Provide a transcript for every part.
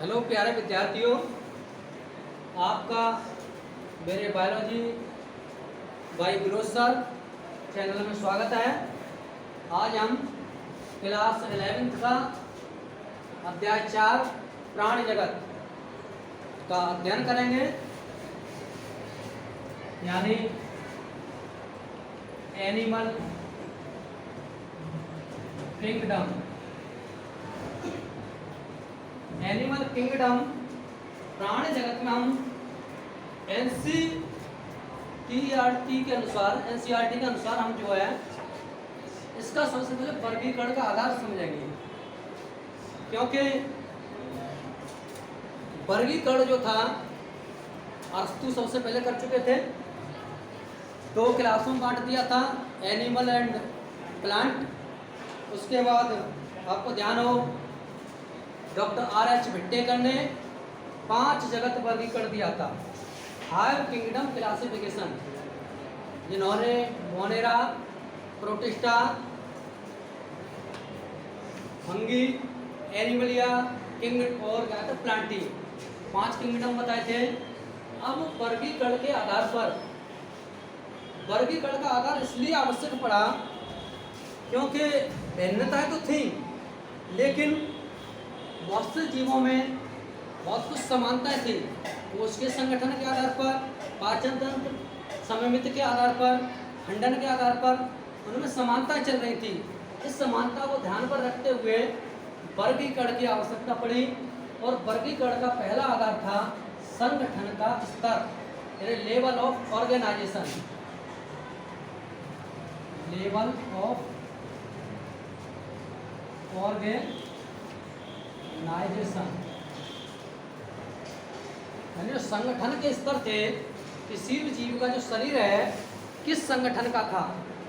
Hello प्यारे विद्यार्थियों, आपका मेरे बायोलॉजी बाई विरोध सर चैनल में स्वागत है। आज हम क्लास 11th का अध्याय 4 प्राणी जगत का अध्ययन करेंगे, यानी एनिमल किंगडम। एनिमल किंगडम प्राणी जगत में हम एनसीईआरटी के अनुसार हम जो है इसका सबसे पहले वर्गीकरण का आधार समझेंगे, क्योंकि वर्गीकरण जो था अरस्तु सबसे पहले कर चुके थे। 2 क्लासों में बांट दिया था, एनिमल एंड प्लांट। उसके बाद आपको ध्यान हो डॉक्टर R.H. भिट्टेकर ने 5 जगत वर्गीकरण दिया था, हायर किंगडम क्लासिफिकेशन, जिन्होंने Monera, protista, fungi, Animalia, king और क्या था प्लांटी, 5 किंगडम बताए थे। अब वर्गीकरण के आधार पर, वर्गीकरण का आधार इसलिए आवश्यक पड़ा क्योंकि भिन्नताएं तो थी, लेकिन बहुत से जीवों में बहुत कुछ समानताएं थी। कोश के संगठन के आधार पर, पाचन तंत्र, सममिति के आधार पर, खंडन के आधार पर उनमें समानताएं चल रही थी। इस समानता को ध्यान पर रखते हुए वर्गीकरण की आवश्यकता पड़ी, और वर्गीकरण का पहला आधार था संगठन का स्तर, यानी level of organization. Level of organization यानी संगठन के स्तर थे। किसी भी जीव का जो शरीर है किस संगठन का था,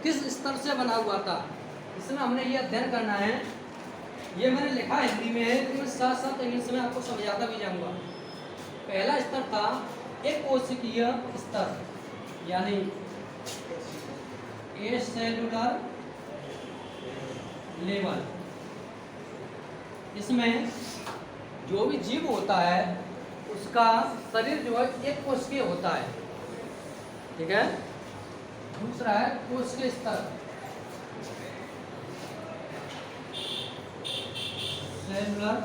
किस स्तर से बना हुआ था, इसमें हमने ये अध्ययन करना है। ये मैंने लिखा हिंदी में है, लेकिन साथ साथ इंग्लिश में आपको समझाता भी जाऊंगा। पहला स्तर था एक कोशिकीय स्तर, यानी ए सेलुलर लेवल। इसमें जो भी जीव होता है उसका शरीर जो है एक कोशिकीय होता है, ठीक है। दूसरा है कोशिकीय स्तर, सेलुलर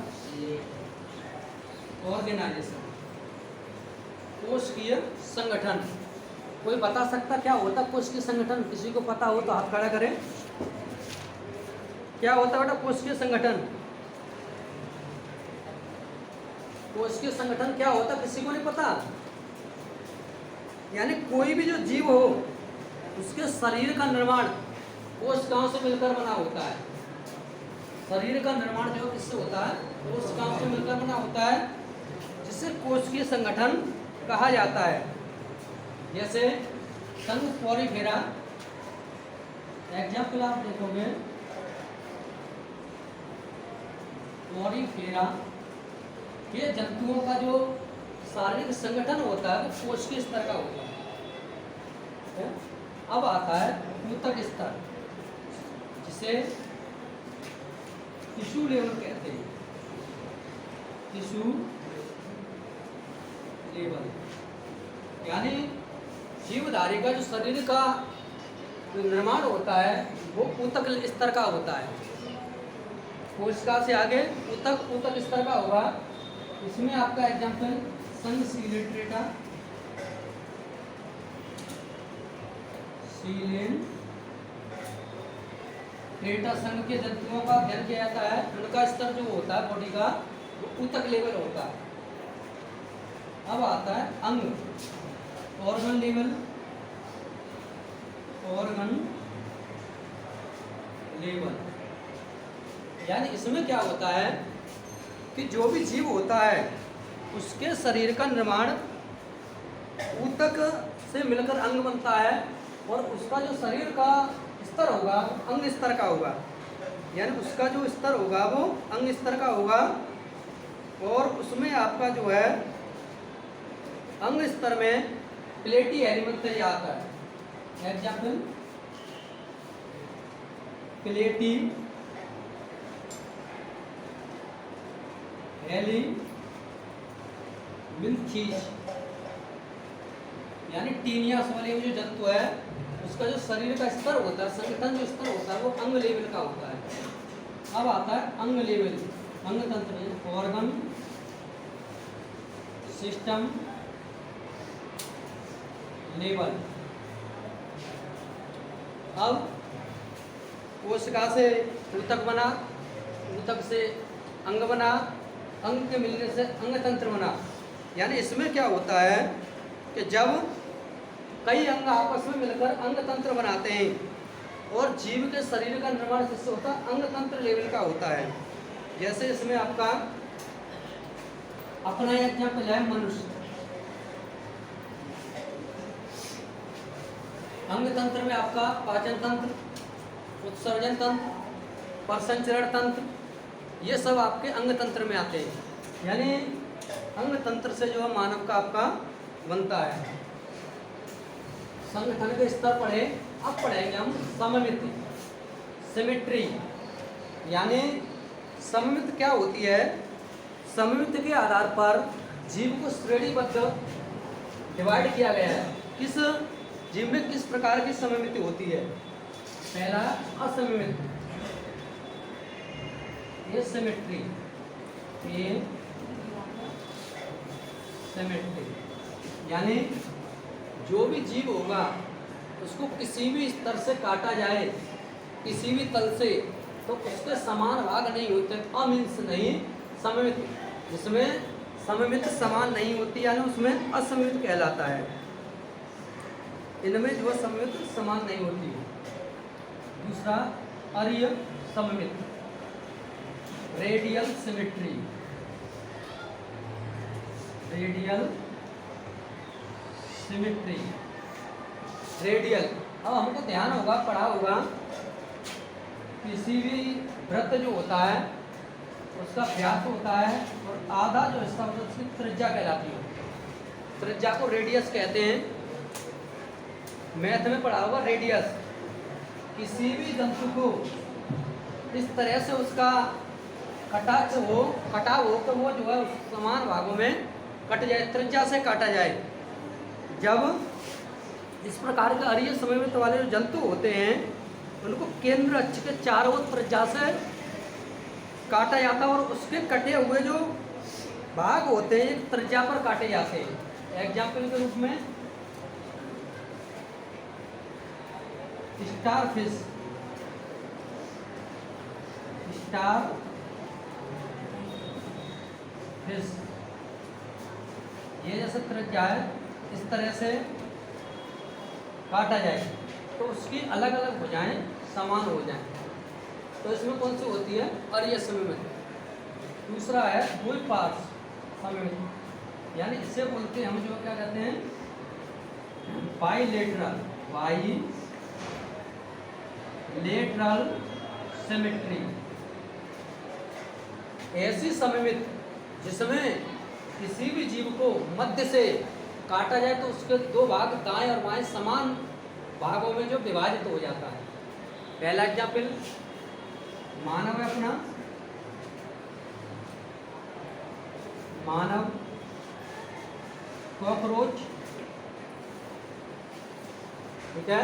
ऑर्गेनाइजेशन, कोशिकीय संगठन। कोई बता सकता क्या होता कोशिकीय संगठन? किसी को पता हो तो हाथ खड़ा करें। क्या होता बेटा कोशिकीय संगठन? कोशिकीय संगठन क्या होता किसी को नहीं पता? यानी कोई भी जो जीव हो उसके शरीर का निर्माण कोशिकाओं से मिलकर बना होता है। शरीर का निर्माण जो किससे होता है? कोशिकाओं से मिलकर बना होता है, जिसे कोशिकीय संगठन कहा जाता है। जैसे संघ पॉलीफेरा, एग्जाम्पल आप देखोगे पॉलीफेरा के जंतुओं का जो शारीरिक संगठन होता है वो कोशिकीय स्तर का होता है। अब आता है ऊतक स्तर, जिसे टिश्यू लेवल कहते हैं। टिश्यू लेवल यानी जीवधारी का जो शरीर का जो निर्माण होता है वो ऊतक स्तर का होता है। कोशिका से आगे ऊतक स्तर का होगा। इसमें आपका एग्जाम्पल संघ सीलेंट्रेटा, सीलेंट्रेटा संघ के जंतुओं का अध्ययन किया जाता है। उनका स्तर जो होता है बॉडी का वो ऊतक लेवल होता है। अब आता है अंग, ऑर्गन लेवल, ऑर्गन लेवल। यानी इसमें क्या होता है कि जो भी जीव होता है उसके शरीर का निर्माण ऊतक से मिलकर अंग बनता है, और उसका जो शरीर का स्तर होगा अंग स्तर का होगा। यानी उसका जो स्तर होगा वो अंग स्तर का होगा, और उसमें आपका जो है अंग स्तर में प्लेटी एलिमेंट आता है। एग्जाम्पल प्लेटी एलिमेंट मिल्खीज, यानी टीनियास वाले जो जंतु है उसका जो शरीर का स्तर होता है, संगठन जो स्तर होता है वो अंग लेवल का होता है। अब आता है अंग लेवल, अंग तंत्र में ऑर्गन सिस्टम लेवल। अब कोशिका से ऊतक बना, ऊतक से अंग बना, अंग के मिलने से अंग तंत्र बना। यानी इसमें क्या होता है कि जब कई अंग आपस में मिलकर अंग तंत्र बनाते हैं और जीव के शरीर का निर्माण जिससे होता है अंग तंत्र लेवल का होता है। जैसे इसमें आपका अपना एग्जाम्पल है मनुष्य। अंग तंत्र में आपका पाचन तंत्र, उत्सर्जन तंत्र, प्रसंचरण तंत्र, ये सब आपके अंग तंत्र में आते हैं। यानी अंग तंत्र से जो है मानव का आपका बनता है। संगठन के स्तर पढ़े, अब पढ़ेंगे हम सममिति, सिमेट्री। यानी सममिति क्या होती है? सममिति के आधार पर जीव को श्रेणीबद्ध डिवाइड किया गया है। किस जीव में किस प्रकार की सममिति होती है? पहला असममित, ये सिमेट्री, ये सिमेट्री। यानी जो भी जीव होगा उसको किसी भी स्तर से काटा जाए, किसी भी तल से, तो उसके समान भाग नहीं होते, अमीन्स नहीं, सममित। जिसमें सममित समान नहीं होती यानी उसमें असममित कहलाता है। इनमें जो सममित समान नहीं होती। दूसरा अर्य सममित, radial symmetry, radial symmetry, radial. अब हमको ध्यान होगा, पढ़ा होगा, किसी भी वृत्त जो होता है उसका व्यास होता है और आधा जो हिस्सा होता है उसकी त्रिज्या कहलाती है। त्रिज्या को रेडियस कहते हैं। मैथ में पढ़ा होगा रेडियस। किसी भी जंतु को इस तरह से उसका कटाव हो तो वो जो है समान भागों में कट जाए, त्रिज्या से काटा जाए। जब इस प्रकार के अरीय सममित वाले जो जंतु होते हैं उनको केंद्र अक्ष के चारों ओर त्रिज्या से काटा जाता है और उसके कटे हुए जो भाग होते हैं त्रिज्या पर काटे जाते हैं। एग्जाम्पल के रूप में स्टार फिश, स्टार फिश, ये जैसे त्रिज्या है इस तरह से काटा जाए तो उसकी अलग अलग भुजाएं समान हो जाएं। तो इसमें कौन सी होती है? अरीय सममित। दूसरा है द्विपार्श्व सममित, यानी इसे बोलते हैं हम जो क्या कहते हैं बाइलेटरल, बाइलेटरल सिमेट्री। ऐसी सममित जिसमें किसी भी जीव को मध्य से काटा जाए तो उसके दो भाग दाएं और बाएं समान भागों में जो विभाजित हो जाता है। पहला एग्जाम्पल मानव है अपना, मानव, कॉकरोच, ठीक है।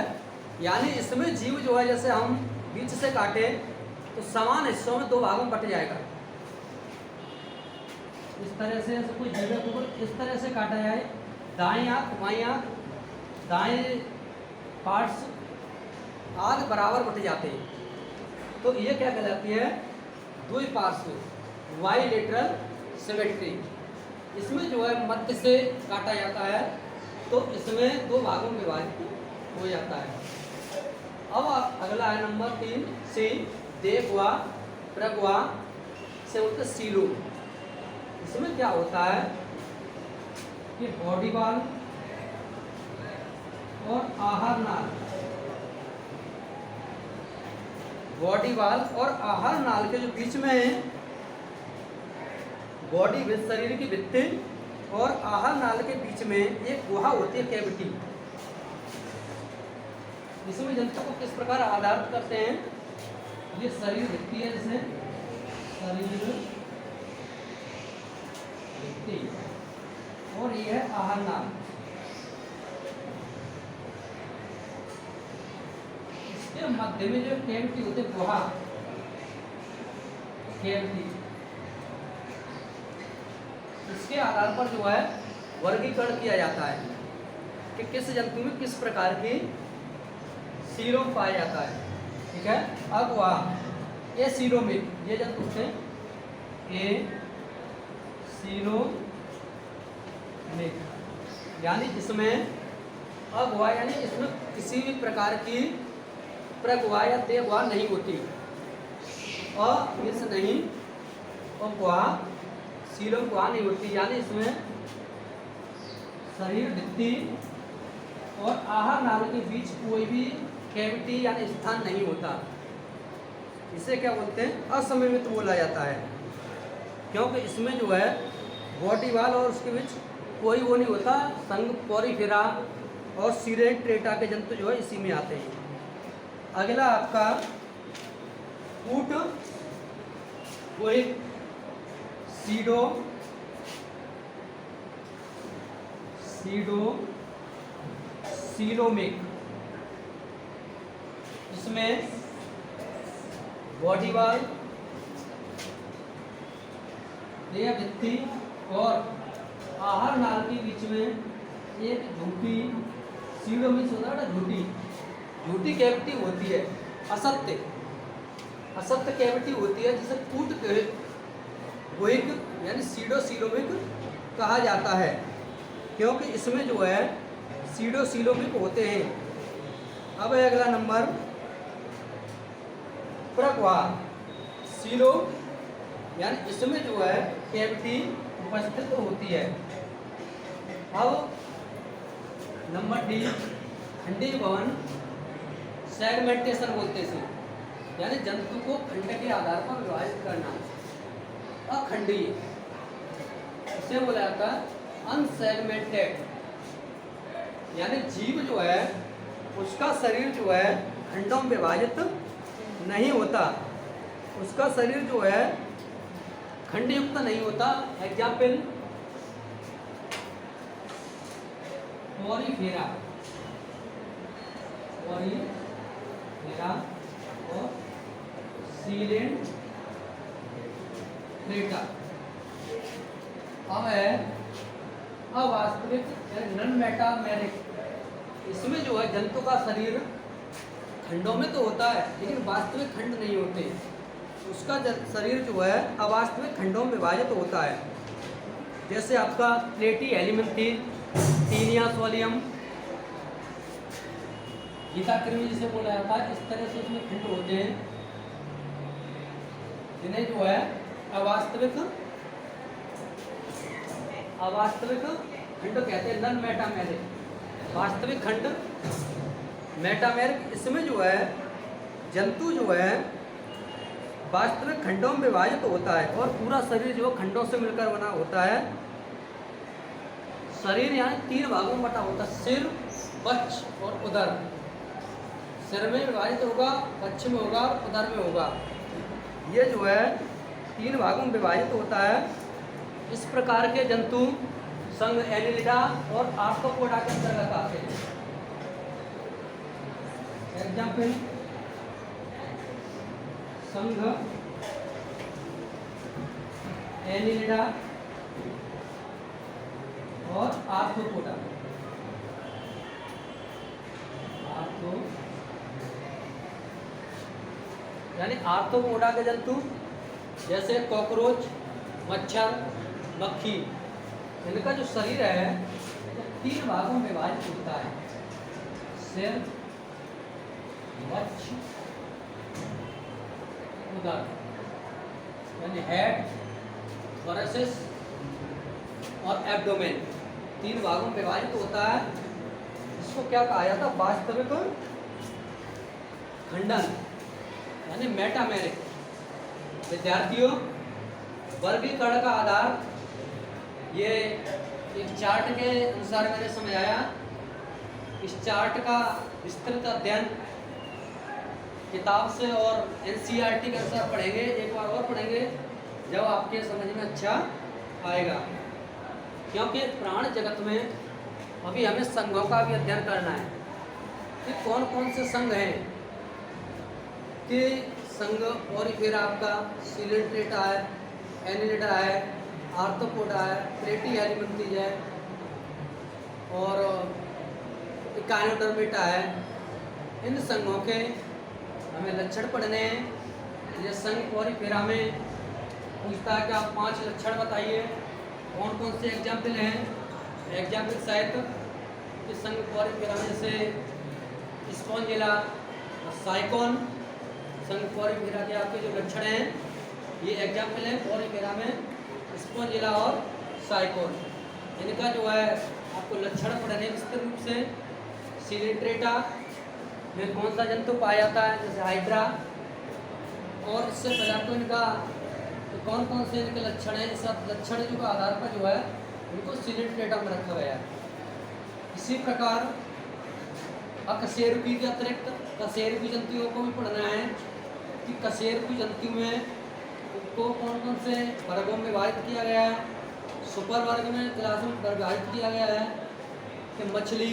यानी इसमें जीव जो है जैसे हम बीच से काटे तो समान हिस्सों में दो भागों में बट जाएगा। इस तरह से ऐसे कोई जगह को इस तरह से काटा जाए, दाएं आंख बाएं आंख, दाएं पार्ट्स आग बराबर बट जाते हैं तो ये क्या कहलाती है? द्विपार्श्व, बाइलेटरल सिमेट्री। इसमें जो है मध्य से काटा जाता है तो इसमें दो भागों में विभाजित हो जाता है। अब अगला है नंबर 3 सी, देखवा, प्रगवा से बोलते सीलो। इसमें क्या होता है कि बॉडी वाल और आहार नाल, बॉडी वाल और आहार नाल के जो बीच में बॉडी शरीर की भित्ति और आहार नाल के बीच में एक गुहा होती है, कैविटी। इसमें जंतु को किस प्रकार आधारित करते हैं? ये शरीर भित्ति है, जिसमें शरीर भित्ति और ये है आहार नाल। इसके मध्य में जो कैविटी होते हैं गुहा कैविटी, इसके आधार पर जो है वर्गीकरण किया जाता है कि किस जंतु में किस प्रकार की सीरोम पाया जाता है। ठीक है, अब वह ये सीरोमिक, ये जंतु थे ए सीरोमिक, यानी इसमें अगुआ यानी इसमें किसी भी प्रकार की प्रगुआ या देगुआ नहीं होती, और इस नहीं और गुहा सीरोम गुहा नहीं होती, यानी इसमें शरीर भित्ति और आहार नाल के बीच कोई भी कैविटी यानी स्थान नहीं होता। इसे क्या बोलते हैं, असममित बोला जाता है, क्योंकि इसमें जो है बॉडी वाल और उसके बीच कोई वो नहीं होता। संघ पोरीफेरा और सीरेन ट्रेटा के जंतु जो है इसी में आते हैं। अगला आपका कूट कोई सीडो सीलोमिक, इसमें बॉडी वाल, देह भित्ति और आहार नाल के बीच में एक झूठी सीडोमिक्स होता है ना, झूठी कैविटी होती है, असत्य कैविटी होती है, जिसे कूट गोहिक यानी सीडोसीलोमिक कहा जाता है, क्योंकि इसमें जो है सीडोसीलोमिक होते हैं। अब है अगला नंबर प्रगुआ सीलो, यानी इसमें जो है कैविटी उपस्थित होती है। अब नंबर डी खंडी भवन सेगमेंटेशन बोलते हैं, यानी जंतु को खंड के आधार पर विभाजित करना, अखंडीय इसे बोला जाता है अनसेगमेंटेड, यानी जीव जो है उसका शरीर जो है खंडों में विभाजित नहीं होता, उसका शरीर जो है खंडयुक्त नहीं होता। एग्जाम्पल पोरीफेरा और सीलेन ट्रेटा। अब है अवास्तविक नॉन मेटामेरिक, इसमें जो है जंतु का शरीर खंडों में तो होता है लेकिन वास्तविक खंड नहीं होते, उसका शरीर जो है अवास्तविक खंडों में विभाजित होता है। जैसे आपका प्लेटी एलिमेंथी, टीनिया सोलियम, गीताकृमि जिसे बोला जाता है, इस तरह से उसमें खंड होते हैं जिन्हें जो है अवास्तविक खंड कहते हैं, नॉन मेटामेरिक। वास्तविक खंड मेटामेरिक, इसमें जो है जंतु जो है वास्तविक खंडों में विभाजित होता है और पूरा शरीर जो खंडों से मिलकर बना होता है। शरीर यहाँ 3 भागों में बटा होता है, सिर, वक्ष और उदर। सिर में विभाजित होगा, वक्ष में होगा और उदर में होगा। ये जो है 3 भागों में विभाजित होता है। इस प्रकार के जंतु संघ एनिलिडा और आर्थ्रोपोडा के अंतर्गत आते हैं। एग्जाम्पल संघ एनिलिडा और आर्थ्रोपोडा। यानी आर्थ्रोपोडा के जंतु जैसे कॉकरोच, मच्छर, मक्खी, इनका जो शरीर है तो 3 भागों में विभाजित होता है, सिर, वक्ष, उदर, यानी हेड, थोरेसिस और एब्डोमेन 3 भागों में विभाजित होता है। इसको क्या कहा जाता है, वास्तविक खंडन यानी मेटामेरिक। विद्यार्थियों, वर्गीकरण का आधार ये एक चार्ट के अनुसार मैंने समझाया। इस चार्ट का विस्तृत अध्ययन किताब से और एनसीईआरटी के अनुसार पढ़ेंगे, एक बार और पढ़ेंगे जब आपके समझ में अच्छा आएगा। क्योंकि प्राण जगत में अभी हमें संघों का भी अध्ययन करना है कि कौन कौन से संघ हैं। कि संघ और फिर आपका सिलेंट्रेटा है, एनिलेटा है, आर्थ्रोपोडा है, प्लेटी एलिमेंटीज है और इकाइनोडर्मेटा है। इन संघों के हमें लक्षण पढ़ने हैं। ये संघ पॉरीफेरा में पूछता है कि आप 5 लक्षण बताइए, कौन कौन से एग्जाम्पल हैं। एग्जाम्पल सहित कि संघ पॉरीफेरा में जैसे स्पॉन्जिला, साइकोन, संघ पॉरीफेरा के आपके जो लक्षण हैं ये एग्जाम्पल हैं पॉरीफेरा में स्पॉन्जिला और साइकोन। इनका जो है आपको लक्षण पढ़ने विस्तृत रूप से। सिलिट्रेटा में कौन सा जंतु पाया जाता है, जैसे हाइड्रा, और इससे पहले आपको इनका तो कौन कौन से इनके लक्षण हैं, इस लक्षण के आधार पर जो है इनको सिलिट्रेटा में रखा गया है। इसी प्रकार अकशेरुकी के अतिरिक्त कशेरुकी जंतुओं को भी पढ़ना है कि कशेरुकी जंतु में को कौन कौन से वर्गों में विभाजित किया गया है। सुपर वर्ग में क्लास में विभाजित किया गया है कि मछली,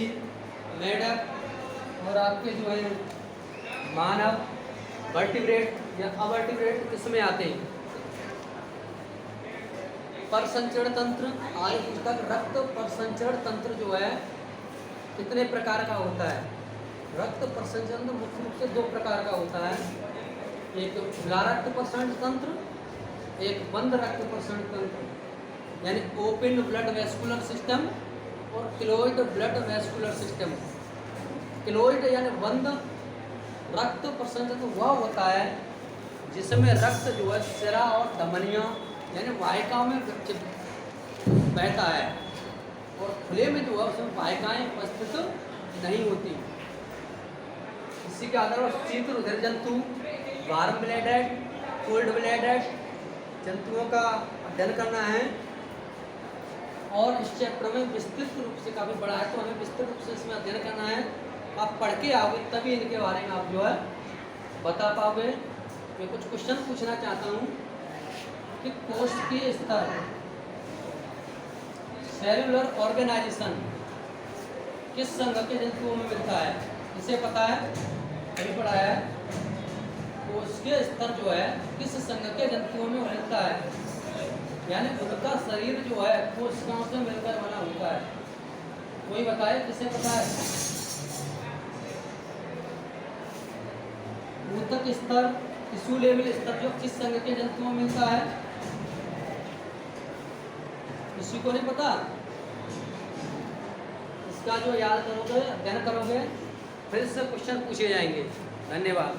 मेढक और आपके जो है मानव, वर्टिब्रेट या अवर्टिब्रेट इसमें आते हैं। परसंचरण तंत्र आगे पुस्तक रक्त परसंचरण तंत्र जो है कितने प्रकार का होता है। रक्त परसंचरण मुख्य रूप से 2 प्रकार का होता है, एक खुला रक्त प्रसरण तंत्र, एक बंद रक्त प्रसरण तंत्र यानी ओपन ब्लड वेस्कुलर सिस्टम और colloid blood vascular system. Colloid यानी बंद रक्त प्रसरण वह होता है जिसमें रक्त जो है सिरा और धमनियों यानी वाहिकाओं में बहता है, और खुले में जो है उसमें वाहिकाएं उपस्थित नहीं होती। इसी के आधार पर शीत रुधिर जंतु, वार्म ब्लडेड, कोल्ड ब्लडेड जंतुओं का अध्ययन करना है। और इस चैप्टर में विस्तृत रूप से काफ़ी बड़ा है तो हमें विस्तृत रूप से इसमें अध्ययन करना है। आप पढ़ के आओगे तभी इनके बारे में आप जो है बता पाओगे। मैं कुछ क्वेश्चन पूछना चाहता हूँ कि कोशिकीय स्तर, सेलुलर ऑर्गेनाइजेशन किस संघ के जंतुओं में मिलता है, इसे पता है, अभी पढ़ा है। कोशिकीय स्तर जो है किस संघ के जंतुओं में मिलता है, यानी उनका शरीर जो है कोशिकाओं से मिलकर बना होता है। कोई बताए किसे पता है। ऊतक स्तर, टिश्यू लेवल स्तर जो किस संघ के जंतुओं में मिलता है, किसी को नहीं पता। इसका जो याद करोगे, अध्ययन करोगे, फिर से क्वेश्चन पूछे जाएंगे। धन्यवाद।